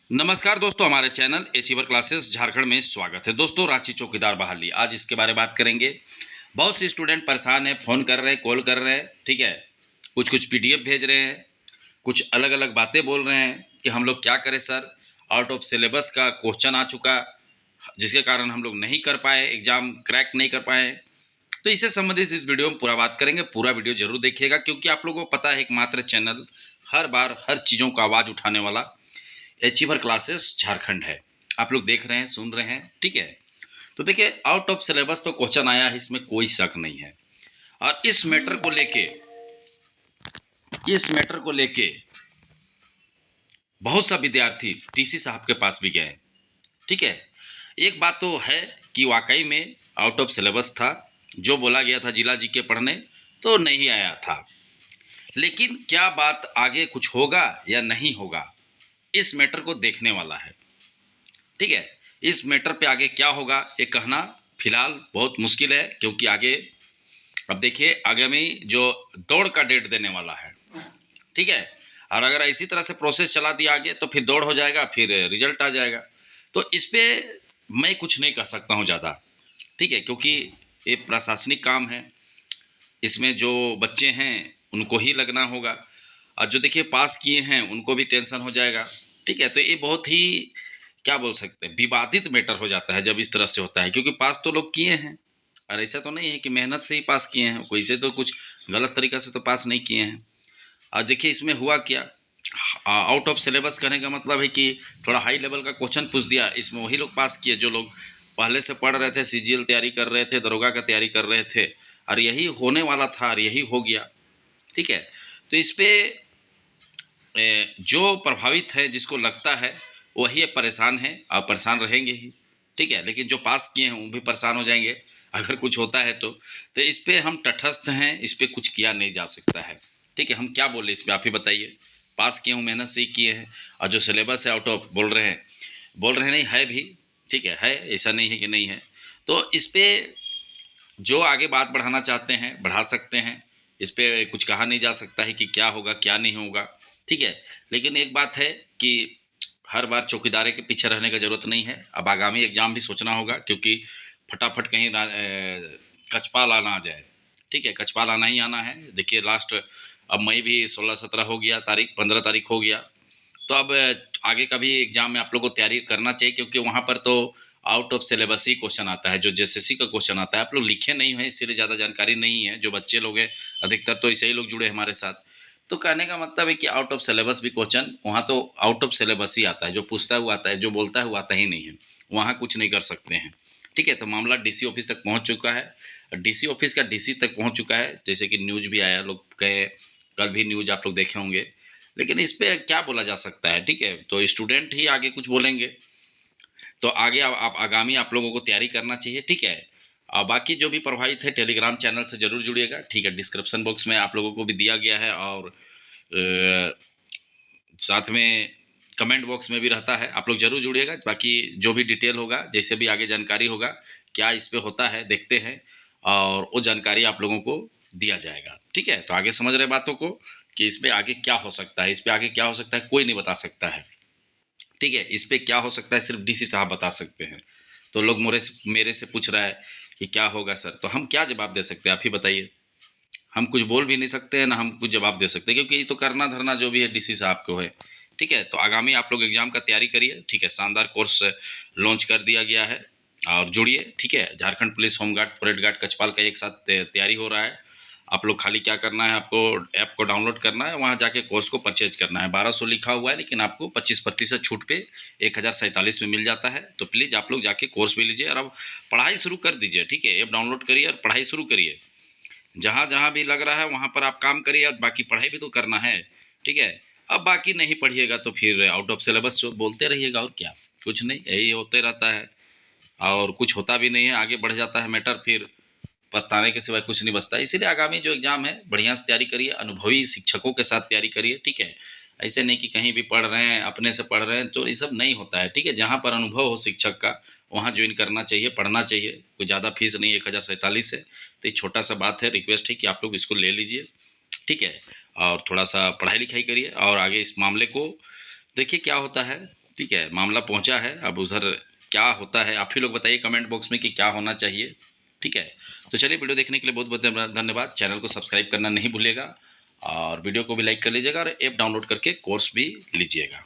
नमस्कार दोस्तों, हमारे चैनल अचीवर क्लासेस झारखंड में स्वागत है। दोस्तों, रांची चौकीदार बहाली आज इसके बारे में बात करेंगे। बहुत से स्टूडेंट परेशान हैं, फ़ोन कर रहे हैं, कॉल कर रहे हैं, ठीक है। कुछ कुछ पीडीएफ भेज रहे हैं, कुछ अलग अलग बातें बोल रहे हैं कि हम लोग क्या करें सर, आउट ऑफ सिलेबस का क्वेश्चन आ चुका, जिसके कारण हम लोग नहीं कर पाए, एग्ज़ाम क्रैक नहीं कर पाए। तो इससे संबंधित इस वीडियो में पूरा बात करेंगे। पूरा वीडियो जरूर देखिएगा, क्योंकि आप लोगों को पता है एकमात्र चैनल हर बार हर चीज़ों का आवाज़ उठाने वाला अचीवर क्लासेस झारखंड है। आप लोग देख रहे हैं, सुन रहे हैं, ठीक है। तो देखिए, आउट ऑफ सिलेबस तो क्वेश्चन आया है, इसमें कोई शक नहीं है। और इस मैटर को लेके बहुत सा विद्यार्थी टीसी साहब के पास भी गए, ठीक है। एक बात तो है कि वाकई में आउट ऑफ सिलेबस था, जो बोला गया था जिला जीके पढ़ने तो नहीं आया था। लेकिन क्या बात आगे कुछ होगा या नहीं होगा, इस मैटर को देखने वाला है, ठीक है। इस मैटर पे आगे क्या होगा ये कहना फिलहाल बहुत मुश्किल है, क्योंकि आगे अब देखिए आगामी जो दौड़ का डेट देने वाला है, ठीक है। और अगर इसी तरह से प्रोसेस चला दिया आगे तो फिर दौड़ हो जाएगा, फिर रिजल्ट आ जाएगा। तो इस पे मैं कुछ नहीं कह सकता हूँ ज़्यादा, ठीक है, क्योंकि ये प्रशासनिक काम है। इसमें जो बच्चे हैं उनको ही लगना होगा, और जो देखिए पास किए हैं उनको भी टेंशन हो जाएगा, ठीक है। तो ये बहुत ही क्या बोल सकते हैं, विवादित मैटर हो जाता है जब इस तरह से होता है, क्योंकि पास तो लोग किए हैं। और ऐसा तो नहीं है कि मेहनत से ही पास किए हैं, कोई से तो कुछ गलत तरीका से तो पास नहीं किए हैं। और देखिए इसमें हुआ क्या, आउट ऑफ सिलेबस करने का मतलब है कि थोड़ा हाई लेवल का क्वेश्चन पूछ दिया, इसमें वही लोग पास किए जो लोग पहले से पढ़ रहे थे, सीजीएल तैयारी कर रहे थे, दरोगा का तैयारी कर रहे थे, और यही होने वाला था और यही हो गया, ठीक है। तो इस पे जो प्रभावित है, जिसको लगता है वही परेशान है और परेशान रहेंगे ही, ठीक है। लेकिन जो पास किए हैं वो भी परेशान हो जाएंगे अगर कुछ होता है तो इस पे हम तटस्थ हैं, इस पे कुछ किया नहीं जा सकता है, ठीक है। हम क्या बोले इस पे, आप ही बताइए। पास किए हूँ, मेहनत से ही किए हैं, और जो सिलेबस है आउट ऑफ बोल रहे हैं नहीं है भी, ठीक है, ऐसा नहीं है कि नहीं है। तो इस पे जो आगे बात बढ़ाना चाहते हैं बढ़ा सकते हैं, इस पे कुछ कहा नहीं जा सकता है कि क्या होगा क्या नहीं होगा, ठीक है। लेकिन एक बात है कि हर बार चौकीदारे के पीछे रहने की ज़रूरत नहीं है। अब आगामी एग्ज़ाम भी सोचना होगा, क्योंकि फटाफट कहीं कचपाल आना आ जाए, ठीक है। कचपाल आना ही आना है। देखिए लास्ट अब मई भी 16-17 हो गया, तारीख 15 तारीख हो गया। तो अब आगे का भी एग्ज़ाम में आप लोग को तैयारी करना चाहिए, क्योंकि वहाँ पर तो out of syllabus he question आता है, जो जेएसएससी का क्वेश्चन आता है। आप लोग लिखे नहीं हैं इसीलिए ज़्यादा जानकारी नहीं है। जो बच्चे लोग हैं अधिकतर तो ऐसे ही लोग जुड़े हमारे साथ। तो कहने का मतलब है कि आउट ऑफ सिलेबस भी क्वेश्चन वहाँ तो आउट ऑफ सिलेबस ही आता है, जो पूछता है वो आता है, जो बोलता है वो आता ही नहीं है। वहाँ कुछ नहीं कर सकते हैं, ठीक है। तो मामला डीसी ऑफिस तक पहुँच चुका है, डीसी ऑफिस का डीसी तक पहुँच चुका है, जैसे कि न्यूज़ भी आया, लोग कहे, कल भी न्यूज़ आप लोग देखे होंगे। लेकिन इस पे क्या बोला जा सकता है, ठीक है। तो स्टूडेंट ही आगे कुछ बोलेंगे, तो आगे आप आगामी आप लोगों को तैयारी करना चाहिए, ठीक है। और बाकी जो भी प्रभावित है टेलीग्राम चैनल से ज़रूर जुड़िएगा, ठीक है। डिस्क्रिप्शन बॉक्स में आप लोगों को भी दिया गया है, और साथ में कमेंट बॉक्स में भी रहता है, आप लोग ज़रूर जुड़िएगा। बाकी जो भी डिटेल होगा, जैसे भी आगे जानकारी होगा, क्या इस पे होता है देखते हैं, और वो जानकारी आप लोगों को दिया जाएगा, ठीक है। तो आगे समझ रहे बातों को कि इस पे आगे क्या हो सकता है, इस पे आगे क्या हो सकता है कोई नहीं बता सकता है, ठीक है। इस पे क्या हो सकता है सिर्फ डीसी साहब बता सकते हैं। तो लोग मेरे से पूछ रहा है कि क्या होगा सर, तो हम क्या जवाब दे सकते हैं, आप ही बताइए। हम कुछ बोल भी नहीं सकते हैं, ना हम कुछ जवाब दे सकते हैं, क्योंकि ये तो करना धरना जो भी है डीसी साहब को है, ठीक है। तो आगामी आप लोग एग्जाम का तैयारी करिए, ठीक है। शानदार कोर्स लॉन्च कर दिया गया है, और जुड़िए, ठीक है। Jharkhand police home guard forest guard कचपाल का एक साथ तैयारी हो रहा है। आप लोग खाली क्या करना है, आपको ऐप को डाउनलोड करना है, वहाँ जाके कोर्स को परचेज करना है। 1200 लिखा हुआ है, लेकिन आपको 25% छूट पे 1047 में मिल जाता है। तो प्लीज़ आप लोग जाके कोर्स भी लीजिए, और अब पढ़ाई शुरू कर दीजिए, ठीक है। ऐप डाउनलोड करिए और पढ़ाई शुरू करिए। जहाँ जहाँ भी लग रहा है वहाँ पर आप काम करिए, और बाकी पढ़ाई भी तो करना है, ठीक है। अब बाकी नहीं पढ़िएगा तो फिर आउट ऑफ सिलेबस जो बोलते रहिएगा, और क्या, कुछ नहीं, यही होते रहता है। और कुछ होता भी नहीं है, आगे बढ़ जाता है मैटर, फिर पछताने के सिवाय कुछ नहीं बचता। इसीलिए आगामी जो एग्ज़ाम है बढ़िया से तैयारी करिए, अनुभवी शिक्षकों के साथ तैयारी करिए, ठीक है। ऐसे नहीं कि कहीं भी पढ़ रहे हैं अपने से पढ़ रहे हैं, तो ये सब नहीं होता है, ठीक है। जहाँ पर अनुभव हो शिक्षक का वहाँ ज्वाइन करना चाहिए, पढ़ना चाहिए। कोई ज़्यादा फीस नहीं है 1047 है। तो ये छोटा सा बात है, रिक्वेस्ट है कि आप लोग इसको ले लीजिए, ठीक है। और थोड़ा सा पढ़ाई लिखाई करिए, और आगे इस मामले को देखिए क्या होता है, ठीक है, मामला पहुंचा है। अब उधर क्या होता है आप ही लोग बताइए कमेंट बॉक्स में कि क्या होना चाहिए। ठीक है, तो चलिए वीडियो देखने के लिए बहुत बहुत धन्यवाद। चैनल को सब्सक्राइब करना नहीं भूलिएगा और वीडियो को भी लाइक कर लीजिएगा और ऐप डाउनलोड करके कोर्स भी लीजिएगा।